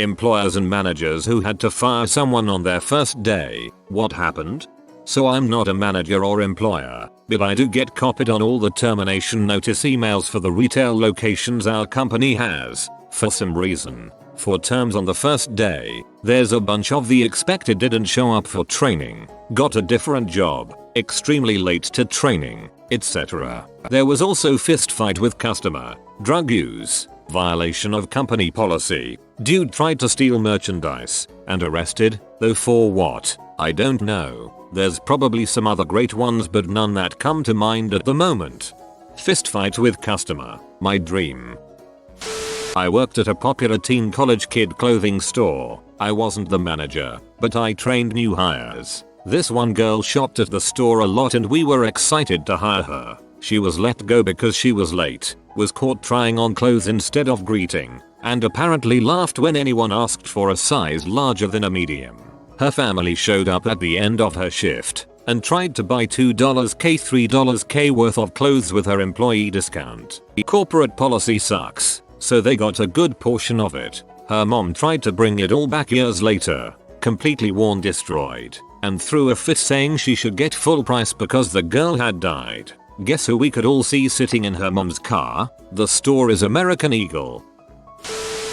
Employers and managers who had to fire someone on their first day. What happened? So I'm not a manager or employer, but I do get copied on all the termination notice emails for the retail locations our company has, for some reason. For terms on the first day, there's a bunch of the expected didn't show up for training, got a different job, extremely late to training, etc. There was also fist fight with customer, drug use, violation of company policy, dude tried to steal merchandise, and arrested, though for what, I don't know. There's probably some other great ones but none that come to mind at the moment. Fist fight with customer, my dream. I worked at a popular teen college kid clothing store. I wasn't the manager, but I trained new hires. This one girl shopped at the store a lot and we were excited to hire her. She was let go because she was late, was caught trying on clothes instead of greeting, and apparently laughed when anyone asked for a size larger than a medium. Her family showed up at the end of her shift and tried to buy $2K $3K worth of clothes with her employee discount. Corporate policy sucks, so they got a good portion of it. Her mom tried to bring it all back years later, completely worn, destroyed, and threw a fit saying she should get full price because the girl had died. Guess who we could all see sitting in her mom's car? The store is American Eagle.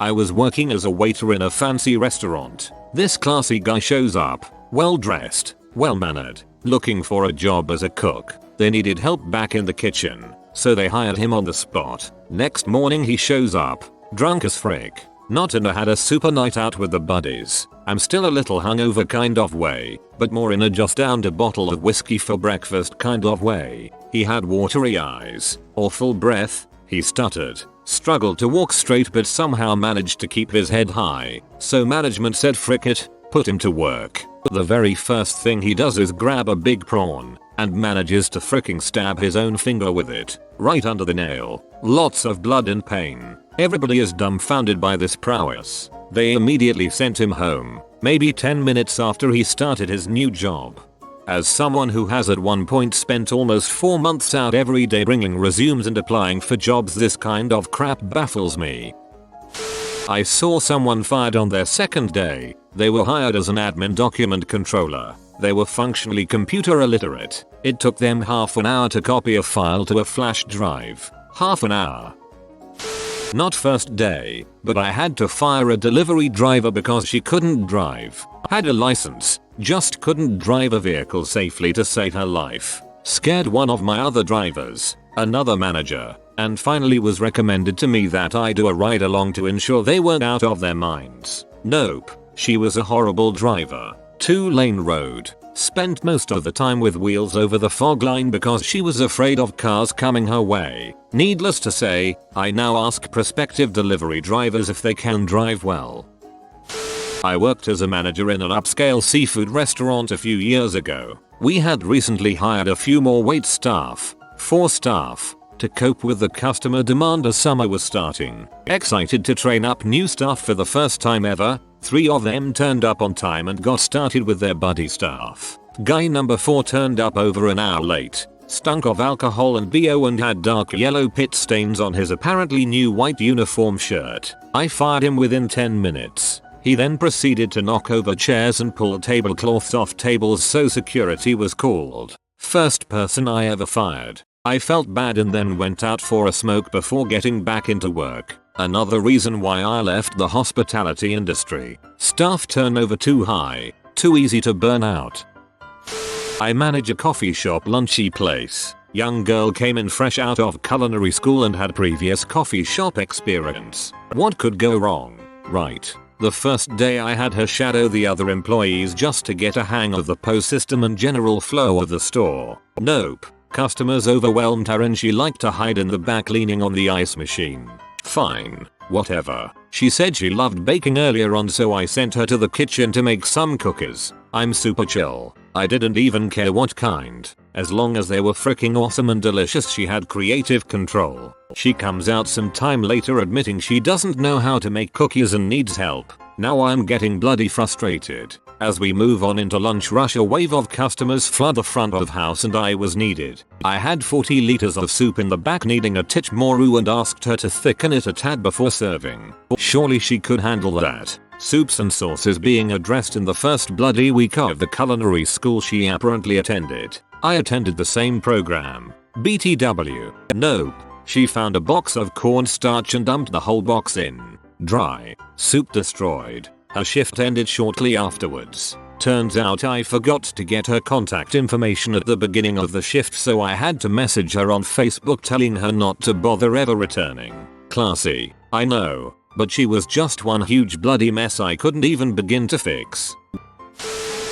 I was working as a waiter in a fancy restaurant. This classy guy shows up, well dressed, well mannered, looking for a job as a cook. They needed help back in the kitchen, so they hired him on the spot. Next morning he shows up, drunk as frick. Not in a had a super night out with the buddies. I'm still a little hungover kind of way, but more in a just downed a bottle of whiskey for breakfast kind of way. He had watery eyes, awful breath, he stuttered, struggled to walk straight but somehow managed to keep his head high. So management said frick it, put him to work. The very first thing he does is grab a big prawn and manages to fricking stab his own finger with it, right under the nail. Lots of blood and pain. Everybody is dumbfounded by this prowess. They immediately sent him home, maybe 10 minutes after he started his new job. As someone who has at one point spent almost 4 months out every day bringing resumes and applying for jobs, this kind of crap baffles me. I saw someone fired on their second day. They were hired as an admin document controller. They were functionally computer illiterate. It took them half an hour to copy a file to a flash drive. Half an hour. Not first day, but I had to fire a delivery driver because she couldn't drive. Had a license, just couldn't drive a vehicle safely to save her life. Scared one of my other drivers, another manager, and finally was recommended to me that I do a ride along to ensure they weren't out of their minds. Nope, she was a horrible driver. 2-lane road. Spent most of the time with wheels over the fog line because she was afraid of cars coming her way. Needless to say, I now ask prospective delivery drivers if they can drive well. I worked as a manager in an upscale seafood restaurant a few years ago. We had recently hired a few more wait staff, 4 staff, to cope with the customer demand as summer was starting. Excited to train up new staff for the first time ever, 3 of them turned up on time and got started with their buddy staff. Guy number 4 turned up over an hour late, stunk of alcohol and BO and had dark yellow pit stains on his apparently new white uniform shirt. I fired him within 10 minutes. He then proceeded to knock over chairs and pull tablecloths off tables so security was called. First person I ever fired. I felt bad and then went out for a smoke before getting back into work. Another reason why I left the hospitality industry. Staff turnover too high, too easy to burn out. I manage a coffee shop lunchy place. Young girl came in fresh out of culinary school and had previous coffee shop experience. What could go wrong, right? The first day I had her shadow the other employees just to get a hang of the POS system and general flow of the store. Nope. Customers overwhelmed her and she liked to hide in the back leaning on the ice machine. Fine, whatever. She said she loved baking earlier on, so I sent her to the kitchen to make some cookies. I'm super chill. I didn't even care what kind. As long as they were freaking awesome and delicious, she had creative control. She comes out some time later admitting she doesn't know how to make cookies and needs help. Now I'm getting bloody frustrated. As we move on into lunch rush, a wave of customers flood the front of house and I was needed. I had 40 liters of soup in the back needing a titch more and asked her to thicken it a tad before serving. Surely she could handle that. Soups and sauces being addressed in the first bloody week of the culinary school she apparently attended. I attended the same program. BTW. Nope. She found a box of cornstarch and dumped the whole box in. Dry. Soup destroyed. Her shift ended shortly afterwards. Turns out I forgot to get her contact information at the beginning of the shift, so I had to message her on Facebook telling her not to bother ever returning. Classy, I know, but she was just one huge bloody mess I couldn't even begin to fix.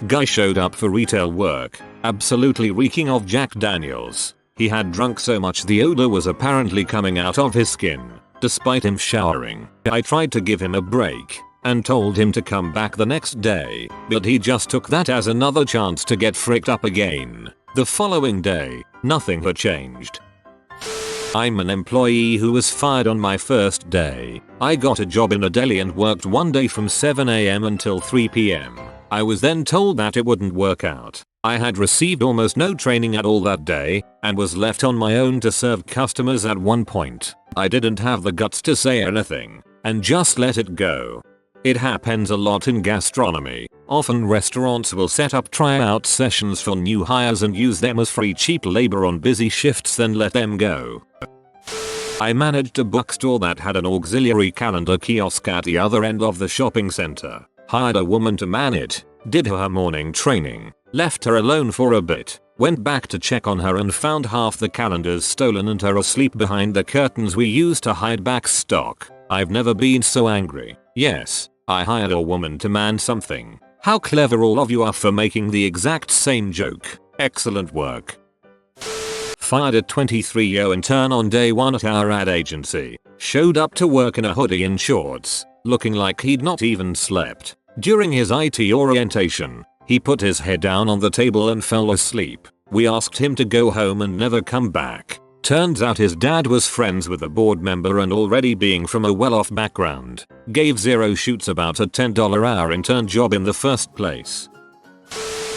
Guy showed up for retail work, absolutely reeking of Jack Daniels. He had drunk so much the odor was apparently coming out of his skin, despite him showering. I tried to give him a break and told him to come back the next day, but he just took that as another chance to get fricked up again. The following day, nothing had changed. I'm an employee who was fired on my first day. I got a job in a deli and worked one day from 7 AM until 3 PM. I was then told that it wouldn't work out. I had received almost no training at all that day and was left on my own to serve customers at one point. I didn't have the guts to say anything and just let it go. It happens a lot in gastronomy. Often restaurants will set up tryout sessions for new hires and use them as free cheap labor on busy shifts, then let them go. I managed a bookstore that had an auxiliary calendar kiosk at the other end of the shopping center. Hired a woman to man it, did her morning training, left her alone for a bit, went back to check on her and found half the calendars stolen and her asleep behind the curtains we used to hide back stock. I've never been so angry. Yes, I hired a woman to man something. How clever all of you are for making the exact same joke. Excellent work. Fired a 23-year intern on day 1 at our ad agency. Showed up to work in a hoodie and shorts, looking like he'd not even slept. During his IT orientation, he put his head down on the table and fell asleep. We asked him to go home and never come back. Turns out his dad was friends with a board member and already being from a well-off background, gave zero shoots about a $10 hour intern job in the first place.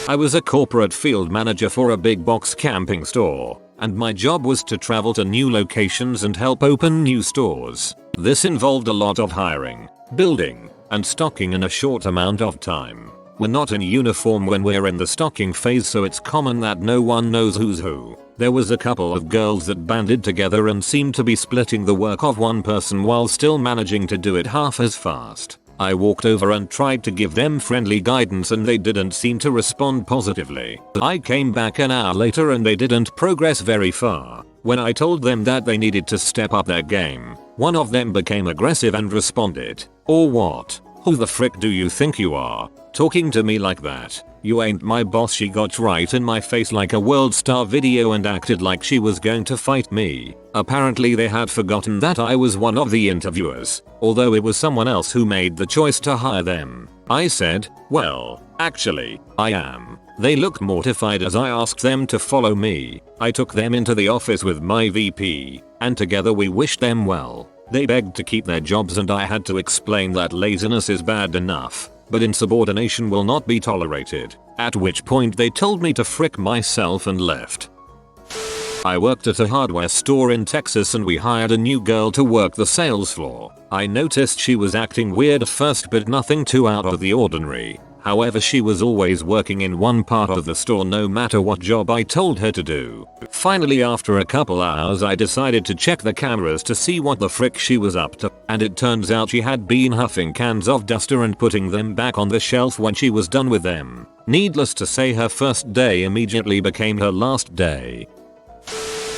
I was a corporate field manager for a big box camping store, and my job was to travel to new locations and help open new stores. This involved a lot of hiring, building, and stocking in a short amount of time. We're not in uniform when we're in the stocking phase, so it's common that no one knows who's who. There was a couple of girls that banded together and seemed to be splitting the work of one person while still managing to do it half as fast. I walked over and tried to give them friendly guidance and they didn't seem to respond positively. I came back an hour later and they didn't progress very far. When I told them that they needed to step up their game, one of them became aggressive and responded, "Or what? Who the frick do you think you are? Talking to me like that? You ain't my boss." She got right in my face like a world star video and acted like she was going to fight me. Apparently they had forgotten that I was one of the interviewers, although it was someone else who made the choice to hire them. I said, "Well, actually, I am." They looked mortified as I asked them to follow me. I took them into the office with my VP, and together we wished them well. They begged to keep their jobs and I had to explain that laziness is bad enough, but insubordination will not be tolerated, at which point they told me to frick myself and left. I worked at a hardware store in Texas and we hired a new girl to work the sales floor. I noticed she was acting weird at first, but nothing too out of the ordinary. However, she was always working in one part of the store no matter what job I told her to do. Finally, after a couple hours, I decided to check the cameras to see what the frick she was up to, and it turns out she had been huffing cans of duster and putting them back on the shelf when she was done with them. Needless to say, her first day immediately became her last day.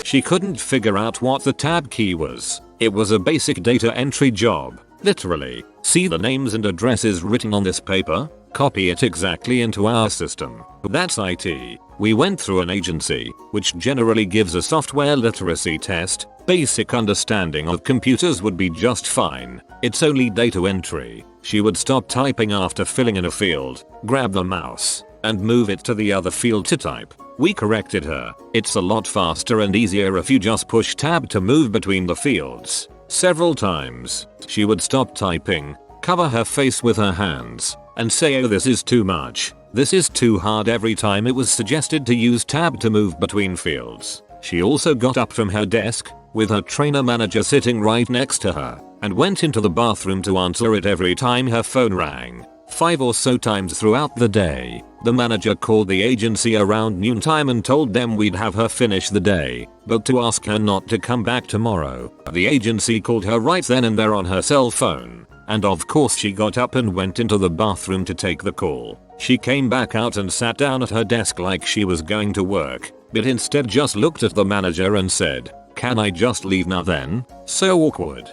She couldn't figure out what the tab key was. It was a basic data entry job. Literally, see the names and addresses written on this paper? Copy it exactly into our system. That's IT. We went through an agency, which generally gives a software literacy test. Basic understanding of computers would be just fine. It's only data entry. She would stop typing after filling in a field, grab the mouse, and move it to the other field to type. We corrected her. It's a lot faster and easier if you just push tab to move between the fields. Several times, she would stop typing, cover her face with her hands, and say, oh, this is too much. This is too hard every time it was suggested to use tab to move between fields. She also got up from her desk, with her trainer manager sitting right next to her, and went into the bathroom to answer it every time her phone rang. 5 or so times throughout the day. The manager called the agency around noontime and told them we'd have her finish the day, but to ask her not to come back tomorrow. The agency called her right then and there on her cell phone, and of course she got up and went into the bathroom to take the call. She came back out and sat down at her desk like she was going to work, but instead just looked at the manager and said, "Can I just leave now then?" So awkward.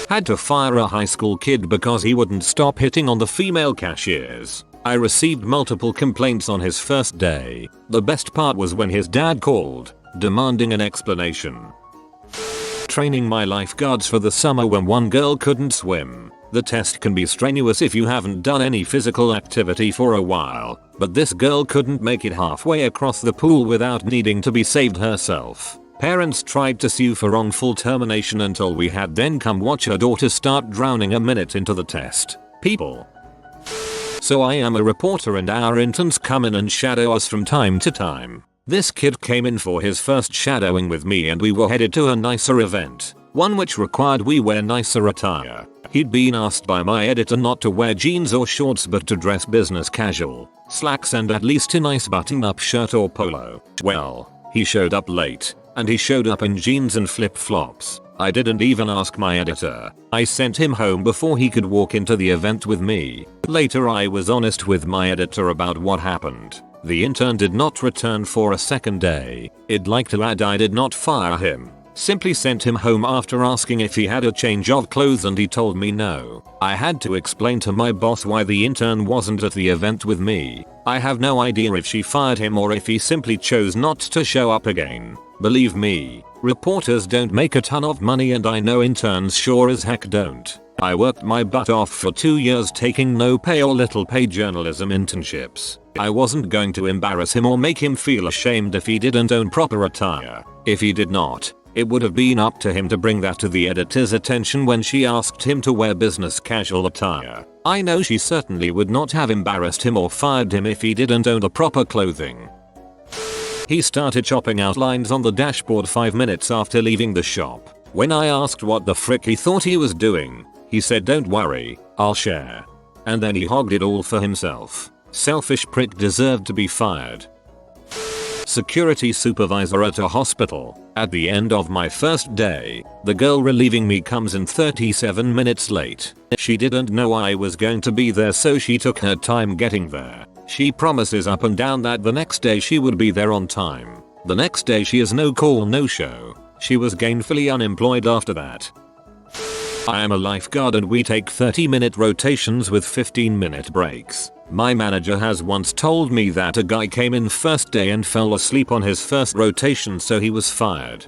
Had to fire a high school kid because he wouldn't stop hitting on the female cashiers. I received multiple complaints on his first day. The best part was when his dad called, demanding an explanation. Training my lifeguards for the summer when one girl couldn't swim. The test can be strenuous if you haven't done any physical activity for a while, but this girl couldn't make it halfway across the pool without needing to be saved herself. Parents tried to sue for wrongful termination until we had then come watch her daughter start drowning a minute into the test. People. So I am a reporter and our interns come in and shadow us from time to time. This kid came in for his first shadowing with me and we were headed to a nicer event, one which required we wear nicer attire. He'd been asked by my editor not to wear jeans or shorts but to dress business casual, slacks and at least a nice button-up shirt or polo. Well, he showed up late, and he showed up in jeans and flip-flops. I didn't even ask my editor. I sent him home before he could walk into the event with me. Later I was honest with my editor about what happened. The intern did not return for a second day. I'd like to add I did not fire him. Simply sent him home after asking if he had a change of clothes and he told me no. I had to explain to my boss why the intern wasn't at the event with me. I have no idea if she fired him or if he simply chose not to show up again. Believe me, reporters don't make a ton of money and I know interns sure as heck don't. I worked my butt off for 2 years taking no pay or little pay journalism internships. I wasn't going to embarrass him or make him feel ashamed if he didn't own proper attire. If he did not, it would have been up to him to bring that to the editor's attention when she asked him to wear business casual attire. I know she certainly would not have embarrassed him or fired him if he didn't own the proper clothing. He started chopping out lines on the dashboard 5 minutes after leaving the shop. When I asked what the frick he thought he was doing, he said, "Don't worry, I'll share." And then he hogged it all for himself. Selfish prick deserved to be fired. Security supervisor at a hospital. At the end of my first day, the girl relieving me comes in 37 minutes late. She didn't know I was going to be there so she took her time getting there. She promises up and down that the next day she would be there on time. The next day she is no call no show. She was gainfully unemployed after that. I am a lifeguard and we take 30-minute rotations with 15-minute breaks. My manager has once told me that a guy came in first day and fell asleep on his first rotation so he was fired.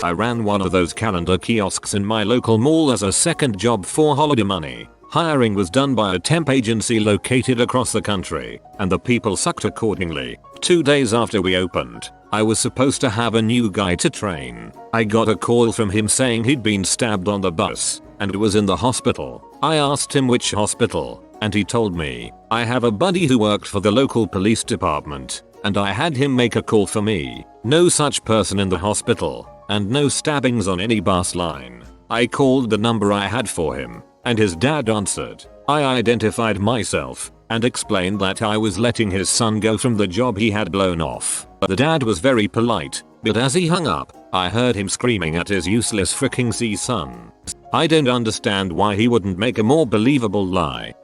I ran one of those calendar kiosks in my local mall as a second job for holiday money. Hiring was done by a temp agency located across the country, and the people sucked accordingly. 2 days after we opened, I was supposed to have a new guy to train. I got a call from him saying he'd been stabbed on the bus, and was in the hospital. I asked him which hospital, and he told me. I have a buddy who worked for the local police department, and I had him make a call for me. No such person in the hospital, and no stabbings on any bus line. I called the number I had for him, and his dad answered. I identified myself, and explained that I was letting his son go from the job he had blown off. The dad was very polite, but as he hung up, I heard him screaming at his useless freaking son. I don't understand why he wouldn't make a more believable lie.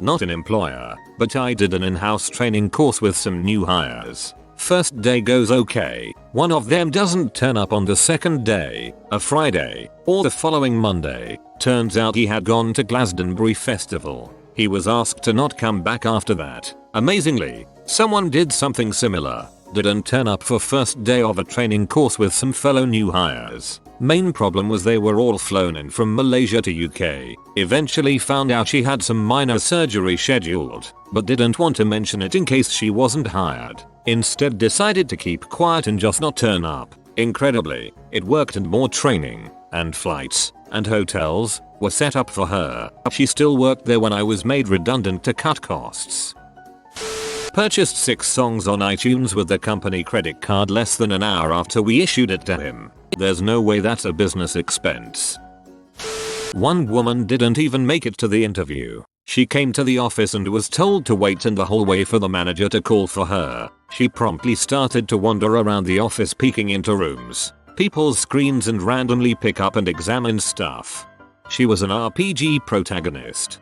Not an employer, but I did an in-house training course with some new hires. First day goes okay. One of them doesn't turn up on the second day, a Friday, or the following Monday. Turns out he had gone to Glastonbury Festival. He was asked to not come back after that. Amazingly, someone did something similar. Didn't turn up for first day of a training course with some fellow new hires. Main problem was they were all flown in from Malaysia to UK. Eventually found out she had some minor surgery scheduled, but didn't want to mention it in case she wasn't hired. Instead decided to keep quiet and just not turn up. Incredibly, it worked and more training. and flights, and hotels were set up for her. She still worked there when I was made redundant to cut costs. Purchased 6 songs on iTunes with the company credit card less than an hour after we issued it to him. There's no way that's a business expense. One woman didn't even make it to the interview. She came to the office and was told to wait in the hallway for the manager to call for her. She promptly started to wander around the office, peeking into rooms, people's screens, and randomly pick up and examine stuff. She was an RPG protagonist.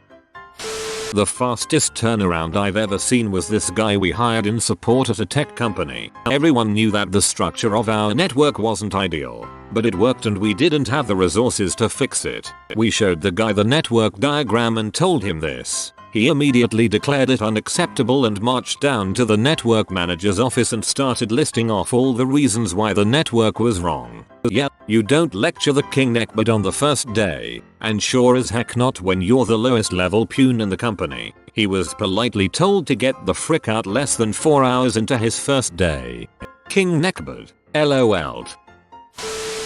The fastest turnaround I've ever seen was this guy we hired in support at a tech company. Everyone knew that the structure of our network wasn't ideal, but it worked and we didn't have the resources to fix it. We showed the guy the network diagram and told him this. He immediately declared it unacceptable and marched down to the network manager's office and started listing off all the reasons why the network was wrong. Yeah, you don't lecture the king neckbird on the first day, and sure as heck not when you're the lowest level peon in the company. He was politely told to get the frick out less than 4 hours into his first day. King neckbird. LOL'd.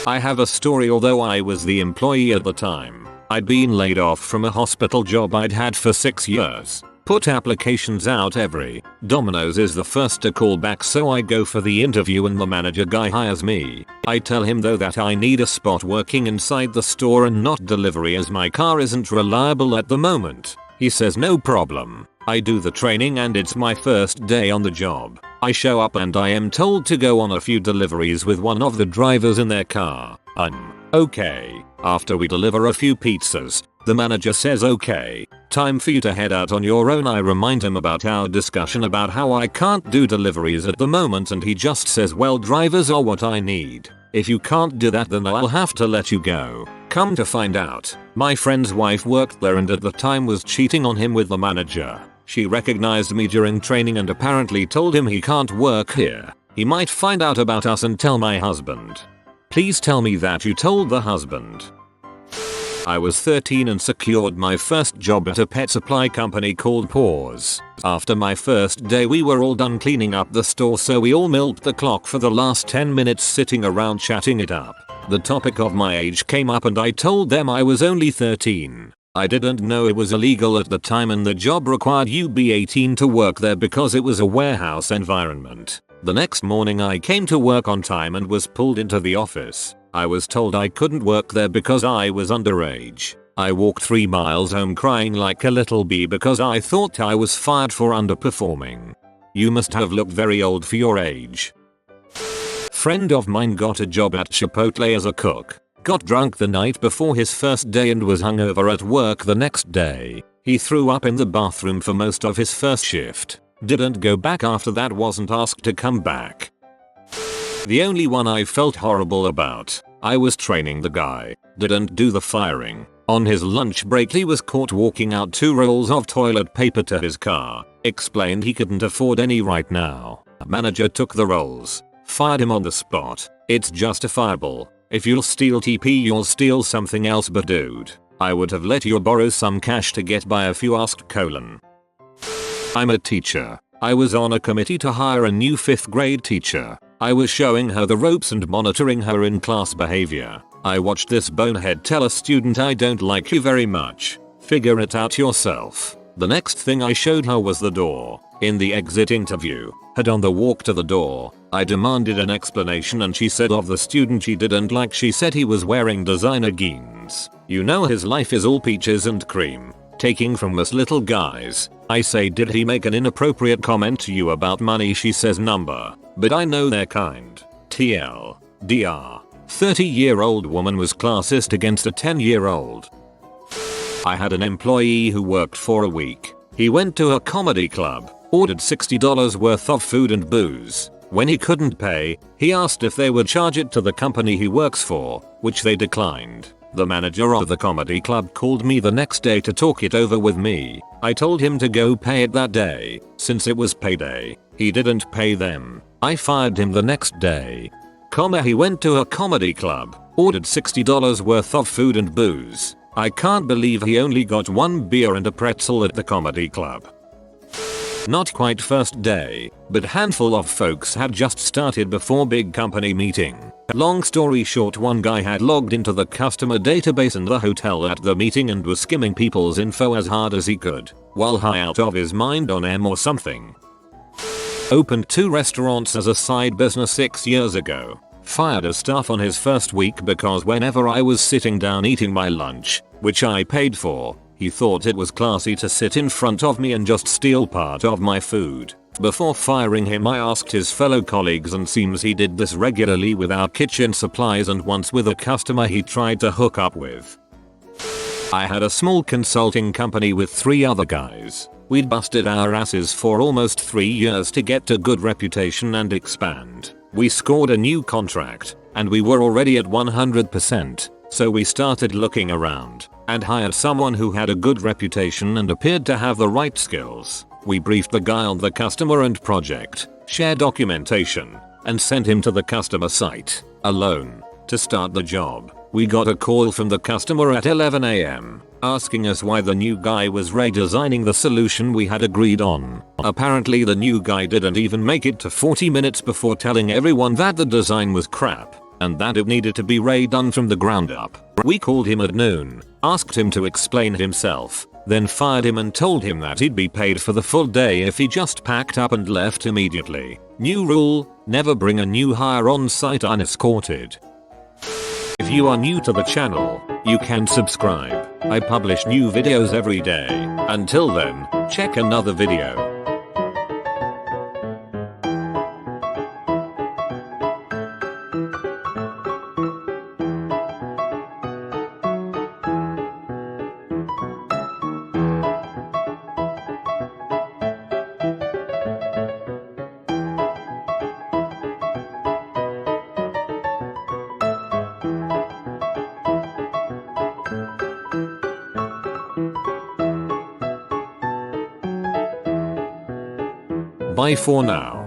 I have a story. Although I was the employee at the time, I'd been laid off from a hospital job I'd had for 6 years. Put applications out every. Domino's is the first to call back, so I go for the interview and the manager guy hires me. I tell him though that I need a spot working inside the store and not delivery as my car isn't reliable at the moment. He says no problem. I do the training and it's my first day on the job. I show up and I am told to go on a few deliveries with one of the drivers in their car. Okay. After we deliver a few pizzas, the manager says, okay, time for you to head out on your own. I remind him about our discussion about how I can't do deliveries at the moment, and he just says, well, drivers are what I need. If you can't do that, then I'll have to let you go. Come to find out, my friend's wife worked there and at the time was cheating on him with the manager. She recognized me during training and apparently told him he can't work here. He might find out about us and tell my husband. Please tell me that you told the husband. I was 13 and secured my first job at a pet supply company called Paws. After my first day we were all done cleaning up the store, so we all milked the clock for the last 10 minutes sitting around chatting it up. The topic of my age came up and I told them I was only 13. I didn't know it was illegal at the time and the job required you be 18 to work there because it was a warehouse environment. The next morning I came to work on time and was pulled into the office. I was told I couldn't work there because I was underage. I walked 3 miles home crying like a little bee because I thought I was fired for underperforming. You must have looked very old for your age. Friend of mine got a job at Chipotle as a cook. Got drunk the night before his first day and was hungover at work the next day. He threw up in the bathroom for most of his first shift. Didn't go back after that, wasn't asked to come back. The only one I felt horrible about. I was training the guy. Didn't do the firing. On his lunch break he was caught walking out 2 rolls of toilet paper to his car. Explained he couldn't afford any right now. Manager took the rolls. Fired him on the spot. It's justifiable. If you'll steal TP you'll steal something else, but dude, I would have let you borrow some cash to get by if you asked : I'm a teacher. I was on a committee to hire a new 5th grade teacher. I was showing her the ropes and monitoring her in-class behavior. I watched this bonehead tell a student, I don't like you very much. Figure it out yourself. The next thing I showed her was the door. In the exit interview, on the walk to the door, I demanded an explanation and she said of the student she didn't like, she said he was wearing designer jeans. You know his life is all peaches and cream. Taking from us little guys. I say, did he make an inappropriate comment to you about money? She says number. But I know they're kind. TL. DR. 30-year-old woman was classist against a 10-year-old. I had an employee who worked for a week. He went to a comedy club, ordered $60 worth of food and booze. When he couldn't pay, he asked if they would charge it to the company he works for, which they declined. The manager of the comedy club called me the next day to talk it over with me. I told him to go pay it that day, since it was payday. He didn't pay them. I fired him the next day. He went to a comedy club, ordered $60 worth of food and booze. I can't believe he only got 1 beer and a pretzel at the comedy club. Not quite first day, but handful of folks had just started before big company meeting. Long story short, one guy had logged into the customer database in the hotel at the meeting and was skimming people's info as hard as he could, while high out of his mind on M or something. Opened 2 restaurants as a side business 6 years ago. Fired a staff on his first week because whenever I was sitting down eating my lunch, which I paid for, he thought it was classy to sit in front of me and just steal part of my food. Before firing him, I asked his fellow colleagues, and seems he did this regularly with our kitchen supplies and once with a customer he tried to hook up with. I had a small consulting company with 3 other guys. We'd busted our asses for almost 3 years to get a good reputation and expand. We scored a new contract, and we were already at 100%, so we started looking around and hired someone who had a good reputation and appeared to have the right skills. We briefed the guy on the customer and project, shared documentation, and sent him to the customer site, alone, to start the job. We got a call from the customer at 11 AM, asking us why the new guy was redesigning the solution we had agreed on. Apparently the new guy didn't even make it to 40 minutes before telling everyone that the design was crap, and that it needed to be redone from the ground up. We called him at noon, asked him to explain himself, then fired him and told him that he'd be paid for the full day if he just packed up and left immediately. New rule: never bring a new hire on site unescorted. If you are new to the channel, you can subscribe. I publish new videos every day. Until then, check another video. Bye for now.